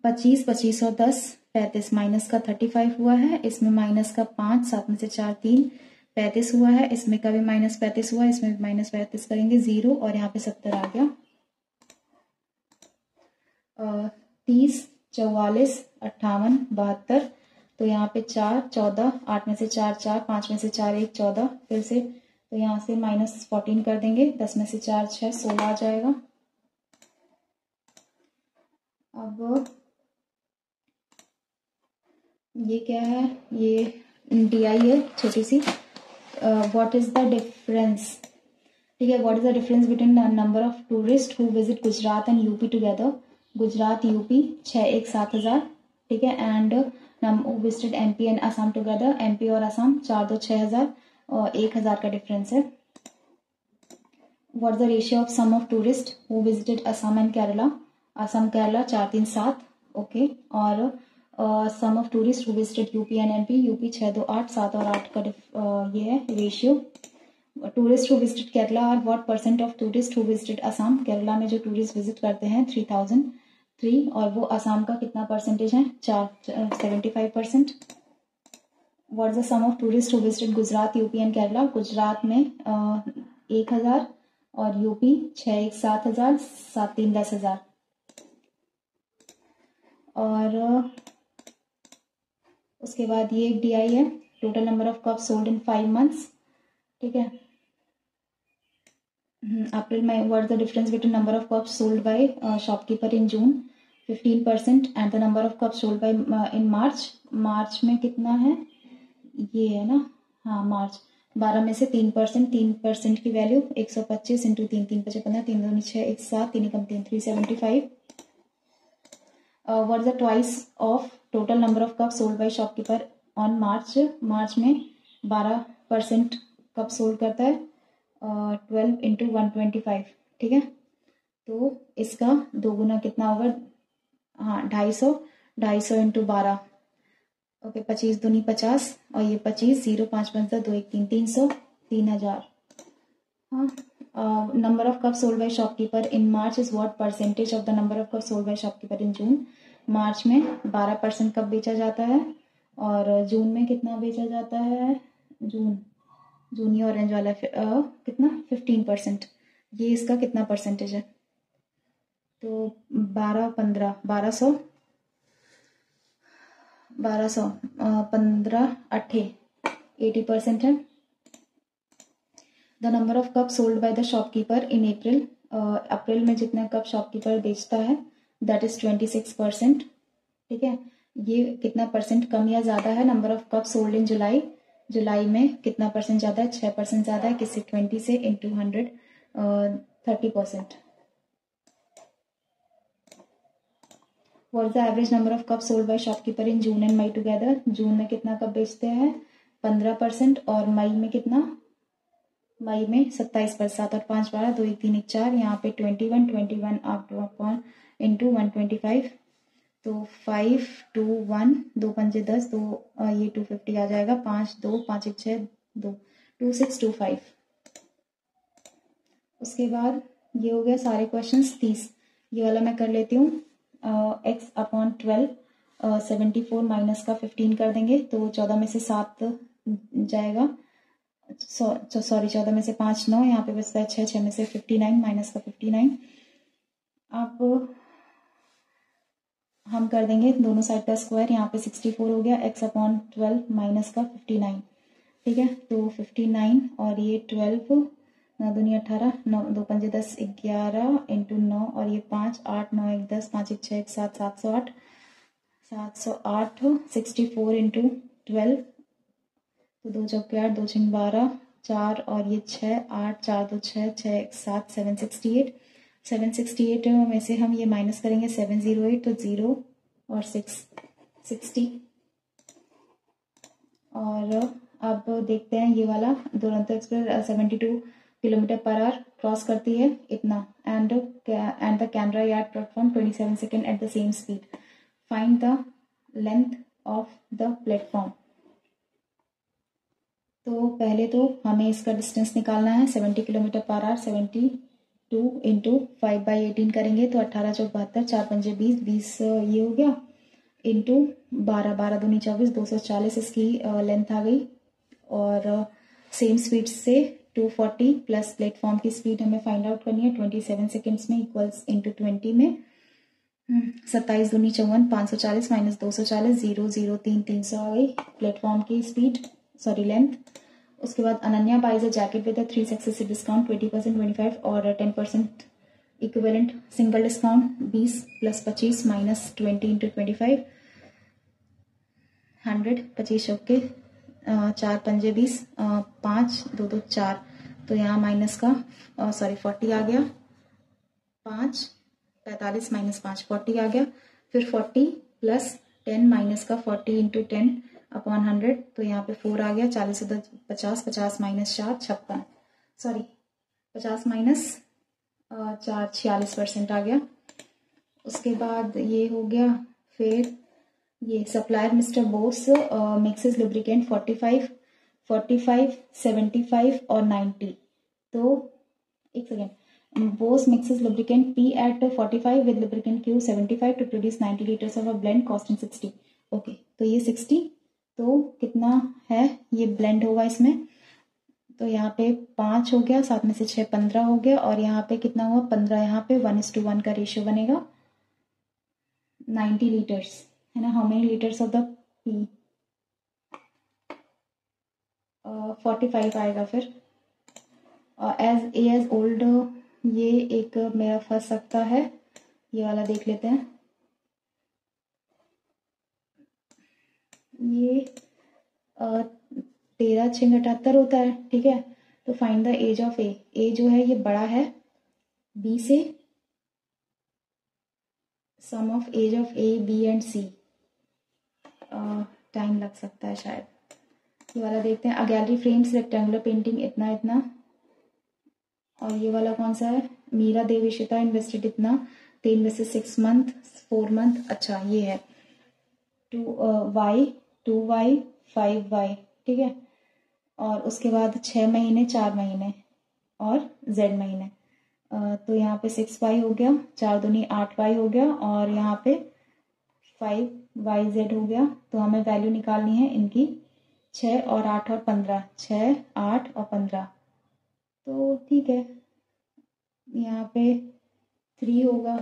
Speaker 1: 25, 25 और 10, 35, माइनस का 35 हुआ है, इसमें माइनस का 5, 7 में से 4 3, 35 हुआ है, इसमें का भी माइनस 35 हुआ है, इसमें भी माइनस 35 करेंगे, 0, और यहाँ पे 70 आ गया। 30, 44, 58, 72, तो यहाँ पे 4 14, 8 में से 4 4, 5 में से 4 1, 14, फिर से तो यहाँ से -14 कर देंगे, 10 में से 4 6, 16 आ जाएगा। अब ये क्या है, ये DI है छोटी सी। व्हाट इज द डिफरेंस, ठीक है, what is the difference between number of tourist who visit Gujarat and UP together. Gujarat UP 6 1 7,000, ठीक है, and visited MP and Assam together, MP और असम 4 2 6,000 और 1,000 का डिफरेंस है। What is the ratio of sum of tourist who visited Assam and Kerala. Assam Kerala 4 3 7, okay, और sum of tourist who visited UP and MP, UP 6 2 8, 7 और 8 का ये है ratio. Tourist who visited Kerala और what percent of tourist who visited Assam. Kerala में जो tourist visit करते हैं 3003, और वो असम का कितना परसेंटेज है, 75%। What is the sum of tourist who visited Gujarat UP and Kerala. Gujarat में 1,000 और यूपी 6 1 7,000, 7 3 10,000। और उसके बाद ये एक DI है, total number of cup sold in 5 months, ठीक है। अप्रैल में what is the difference between number of cups sold by shopkeeper in June, 15%, and the number of cups sold by in March. March में कितना है, ये है ना, हाँ, मार्च 12 में से 3%, 3% की वैल्यू 125 इंटू 3 3 5 15, 3 2 6 1 7, 3 कम 3 375। What is the twice of total number of cup sold by shopkeeper on March. March में 12% कप सोल्ड करता है, 12 इंटू 125, ठीक है। तो इसका 2 गुना कितना होगा, हाँ, 250 इंटू 12, ओके, 25 दूनी 50, और ये 25, 0 5 5 2 1 3, 300, 3,000। हाँ, number of cup sold by shopkeeper in March is what percentage of the number of cup sold by shopkeeper in June. March में 12% कप बेचा जाता है, और जून में कितना बेचा जाता है, जून ये ऑरेंज वाला कितना, 15%। ये इसका कितना परसेंटेज है, तो 12 15 1200, 15 80% है। The number of cup sold by the shopkeeper in April, April में जितने कप शॉपकीपर बेचता है दैट इज 26%, ठीक है। ये कितना परसेंट कम या ज्यादा है, number of cup sold in July, July में कितना परसेंट ज्यादा है, 6% ज्यादा है, किससे, 20 से, into 100, 30%। What is the average number of cup sold by shopkeeper in June and May together. June में कितना कप बेचते हैं 15% और मई में कितना, मई में 27%। 7 और 5 12, 2 1 3 1 4, यहाँ पे 21 आफ्टर अपॉन इंटू 125, तो 5 2 1 2 पंजे 10, 2 ये 250 आ जाएगा, 5 2 5 1 6 2 2625। उसके बाद ये हो गया सारे क्वेश्चंस 30। ये वाला मैं कर लेती हूँ। x अपॉन 12, 74 माइनस का 15 कर देंगे तो 14 में से 7 जाएगा, सॉरी 14 में से 5 9, यहाँ पे बचता है 6 में से 59 माइनस का 59। अब हम कर देंगे दोनों साइड का स्क्वायर, यहाँ पे 64 हो गया, x अपॉन 12 माइनस का 59, ठीक है। तो 59 और ये 12, 9 दूनी 18, 9 2 पंजे 10 11 इंटू 9 और ये 5 8 9 1 10 5 1 6 1 7 708, 64 इंटू 12, तो 2 चौके 8 2 6 12 4 और ये 6 8 4 2 6 6 1 7 768। 768 में से हम ये माइनस करेंगे 708, तो 0 और 6 60। और अब देखते हैं ये वाला Duronto express 72 kilometre per hour cross करती है इतना, and the camera yard platform 27 second at the same speed. Find the length of the platform. तो पहले तो हमें इसका डिस्टेंस निकालना है 70 किलोमीटर पर आवर, 72 इंटू 5/18 करेंगे तो 18 चौक 72, 4 पंजे 20, 20 ये हो गया, इंटू 12 12 दूनी 24, 240 इसकी लेंथ आ गई। और सेम स्पीड से 240 प्लस प्लेटफॉर्म की स्पीड हमें फाइंड आउट करनी है 27 सेकेंड्स में, इक्वल्स इंटू 20 में 27 दूनी 54, 540 माइनस 240, 0 0 3 300 आ गई प्लेटफॉर्म की स्पीड, सॉरी लेंथ। उसके बाद Ananya buys a jacket with 3 successive discount 20%, 25 और 10% equivalent single discount 20 plus 25 minus 20 into 25, 100, 25 चौके 4 पंजे 20, 5 2 2 4, तो यहाँ माइनस का 40 आ गया, 5 45 माइनस 5 40 आ गया, फिर 40 प्लस 10 माइनस का 40 इंटू 10 अपॉन 100, तो यहाँ पे 4 आ गया, 40 से 50, 50 माइनस 4 56, सॉरी 50 माइनस 4 46% आ गया। उसके बाद ये हो गया, फिर ये supplier mister Bose mixes lubricant 45 45 75 और 90, तो एक second, Bose mixes lubricant P at 45 with lubricant Q 75 to produce 90 liters of a blend costing 60। Okay, तो ये 60, तो कितना है ये ब्लेंड होगा इसमें, तो यहाँ पे 5 हो गया, 7 में से 6 15 हो गया, और यहाँ पे कितना हुआ 15, यहाँ पे 1:1 का रेशियो बनेगा, 90 लीटर्स है ना। How many litres of the P, 45 आएगा। फिर एज ए एज ओल्ड, ये एक मेरा फंस सकता है, ये वाला देख लेते हैं। ये 13 6 78 होता है, ठीक है। तो find the age of A, A जो है ये बड़ा है बी से, sum of age of A B and C, time लग सकता है शायद। ये वाला देखते हैं, a gallery frames rectangular painting इतना इतना, और ये वाला कौन सा है, मीरा देविशिता इन्वेस्टेड इतना, 3 में से 6 मंथ 4 मंथ, अच्छा ये है 2y 5y, ठीक है। और उसके बाद 6 महीने 4 महीने और z महीने, तो यहाँ पे 6y हो गया, 4 दूनी 8y हो गया, और यहाँ पे 5yz हो गया। तो हमें वैल्यू निकालनी है इनकी 6 और 8 और 15, 6 8 और 15, तो ठीक है यहाँ पे 3 होगा,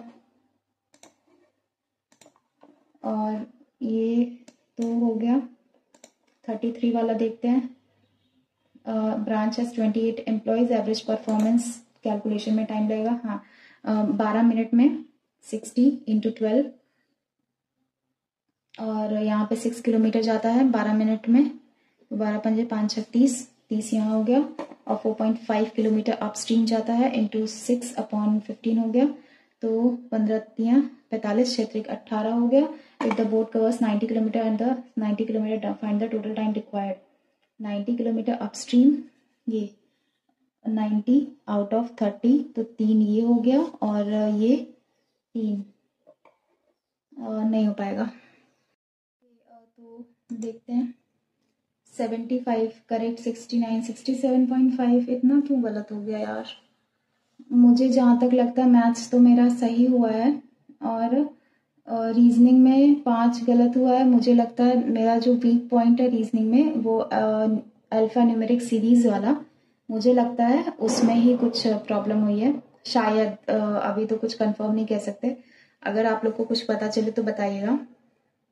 Speaker 1: और ये तो हो गया। 33 वाला देखते हैं, ब्रांच है 28 एम्प्लॉयज, एवरेज परफॉर्मेंस कैलकुलेशन में टाइम लगेगा, हाँ 12 मिनट में 60 इंटू 12, और यहाँ पे 6 किलोमीटर जाता है 12 मिनट में, 12 पंजे 5 36, 30 यहाँ हो गया, और 4.5 किलोमीटर अपस्ट्रीम जाता है इंटू 6 अपॉन 15 हो गया, तो 15 45, 6 18 हो गया। If the boat covers 90 kilometre and the 90 kilometre find the total time required. 90 kilometre upstream, ये 90 आउट ऑफ 30, तो 3 ये हो गया और ये 3 नहीं हो पाएगा। तो देखते हैं 75 करेक्ट, 69 67.5, इतना क्यों गलत हो गया यार। मुझे जहाँ तक लगता है मैथ्स तो मेरा सही हुआ है और रीजनिंग में 5 गलत हुआ है। मुझे लगता है मेरा जो वीक पॉइंट है रीजनिंग में वो अल्फा न्यूमेरिक सीरीज वाला, मुझे लगता है उसमें ही कुछ प्रॉब्लम हुई है शायद। अभी तो कुछ कंफर्म नहीं कह सकते। अगर आप लोग को कुछ पता चले तो बताइएगा।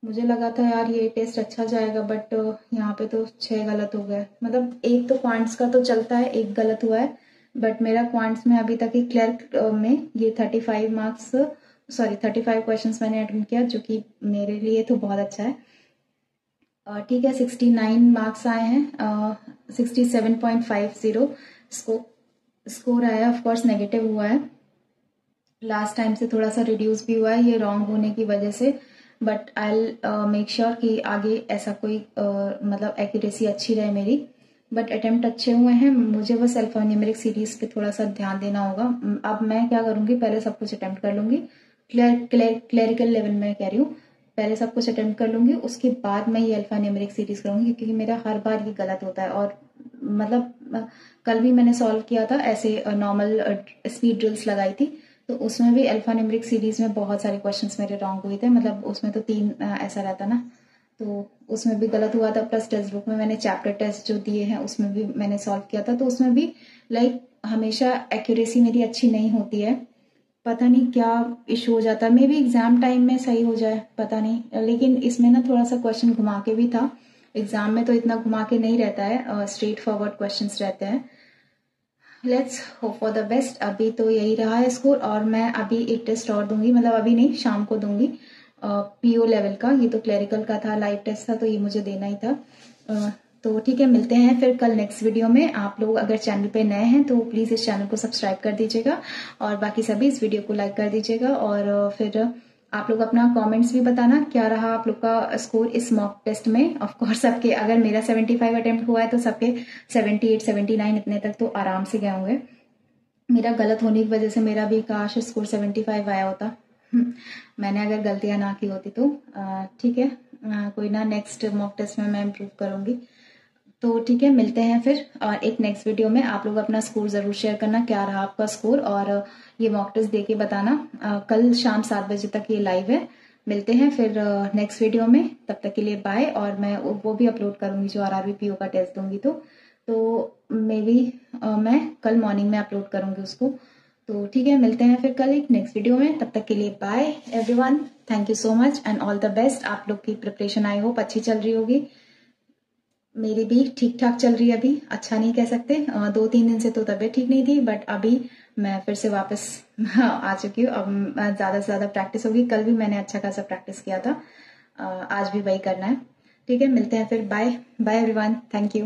Speaker 1: मुझे लगा था यार ये टेस्ट अच्छा जाएगा, बट यहाँ पे तो 6 गलत हो गए। मतलब एक तो क्वांट्स का तो चलता है, एक गलत हुआ है, बट मेरा क्वांट्स में अभी तक क्लर्क में ये 35 मार्क्स, सॉरी 35 क्वेश्चंस मैंने अटेंड किया, जो कि मेरे लिए तो बहुत अच्छा है। ठीक है, 69 मार्क्स आए हैं, 67.50 स्कोर आया। ऑफकोर्स नेगेटिव हुआ है, लास्ट टाइम से थोड़ा सा रिड्यूस भी हुआ है ये रॉन्ग होने की वजह से, बट आई मेक श्योर कि आगे ऐसा कोई मतलब एक्यूरेसी अच्छी रहे मेरी। बट अटेम्प्ट अच्छे हुए हैं, मुझे बस अल्फा न्यूमेरिक सीरीज पे थोड़ा सा ध्यान देना होगा। अब मैं क्या करूंगी, पहले सब कुछ अटेम्प्ट कर लूंगी, क्लरिकल लेवल में कह रही हूँ, पहले सब कुछ अटेम्प्ट कर लूंगी, उसके बाद मैं ये अल्फा न्यूमेरिक सीरीज करूंगी, क्योंकि मेरा हर बार ये गलत होता है। और मतलब कल भी मैंने सॉल्व किया था ऐसे, नॉर्मल स्पीड ड्रिल्स लगाई थी, तो उसमें भी अल्फा न्यूमेरिक सीरीज में बहुत सारे क्वेश्चंस मेरे रॉन्ग हुए थे। मतलब उसमें तो 3 ऐसा रहता ना, तो उसमें भी गलत हुआ था। प्लस टेक्स्ट बुक में मैंने चैप्टर टेस्ट जो दिए हैं उसमें भी मैंने सॉल्व किया था, तो उसमें भी लाइक हमेशा एक्यूरेसी मेरी अच्छी नहीं होती है। पता नहीं क्या इशू हो जाता है, मे बी एग्जाम टाइम में सही हो जाए, पता नहीं। लेकिन इसमें ना थोड़ा सा क्वेश्चन घुमा के भी था, एग्जाम में तो इतना घुमा के नहीं रहता है, स्ट्रेट फॉरवर्ड क्वेश्चन रहते हैं। Let's hope for the best. अभी तो यही रहा है स्कोर, और मैं अभी एक टेस्ट और दूंगी, मतलब अभी नहीं, शाम को दूंगी, पीओ लेवल का। ये तो क्लरिकल का था, लाइव टेस्ट था, तो ये मुझे देना ही था। तो ठीक है, मिलते हैं फिर कल नेक्स्ट वीडियो में। आप लोग अगर चैनल पे नए हैं तो प्लीज इस चैनल को सब्सक्राइब कर दीजिएगा, और बाकी सभी इस वीडियो को लाइक कर दीजिएगा। और फिर आप लोग अपना कमेंट्स भी बताना क्या रहा आप लोग का स्कोर इस मॉक टेस्ट में। ऑफ कोर्स सबके, अगर मेरा 75 अटेम्प्ट हुआ है तो सबके 78 79 इतने तक तो आराम से गए होंगे। मेरा गलत होने की वजह से मेरा भी काश स्कोर 75 आया होता। मैंने अगर गलतियां ना की होती तो ठीक है, कोई ना, नेक्स्ट मॉक टेस्ट में मैं इम्प्रूव करूंगी। तो ठीक है, मिलते हैं फिर और एक नेक्स्ट वीडियो में। आप लोग अपना स्कोर जरूर शेयर करना, क्या रहा आपका स्कोर, और ये मॉक टेस्ट दे के बताना। कल शाम 7 बजे तक ये लाइव है। मिलते हैं फिर नेक्स्ट वीडियो में, तब तक के लिए बाय। और मैं वो भी अपलोड करूंगी जो आरआरबी पीओ का टेस्ट दूंगी, तो मे बी मैं कल मॉर्निंग में अपलोड करूंगी उसको। तो ठीक है, मिलते हैं फिर कल एक नेक्स्ट वीडियो में, तब तक के लिए bye everyone. Thank you so much and all the best. आप लोग की प्रिपरेशन आई होप अच्छी चल रही होगी, मेरी भी ठीक ठाक चल रही है। अभी अच्छा नहीं कह सकते, 2-3 दिन से तो तबीयत ठीक नहीं थी, बट अभी मैं फिर से वापस आ चुकी हूँ। अब ज्यादा से ज्यादा प्रैक्टिस होगी। कल भी मैंने अच्छा खासा प्रैक्टिस किया था, आज भी वही करना है। ठीक है, मिलते हैं फिर, bye bye everyone, thank you.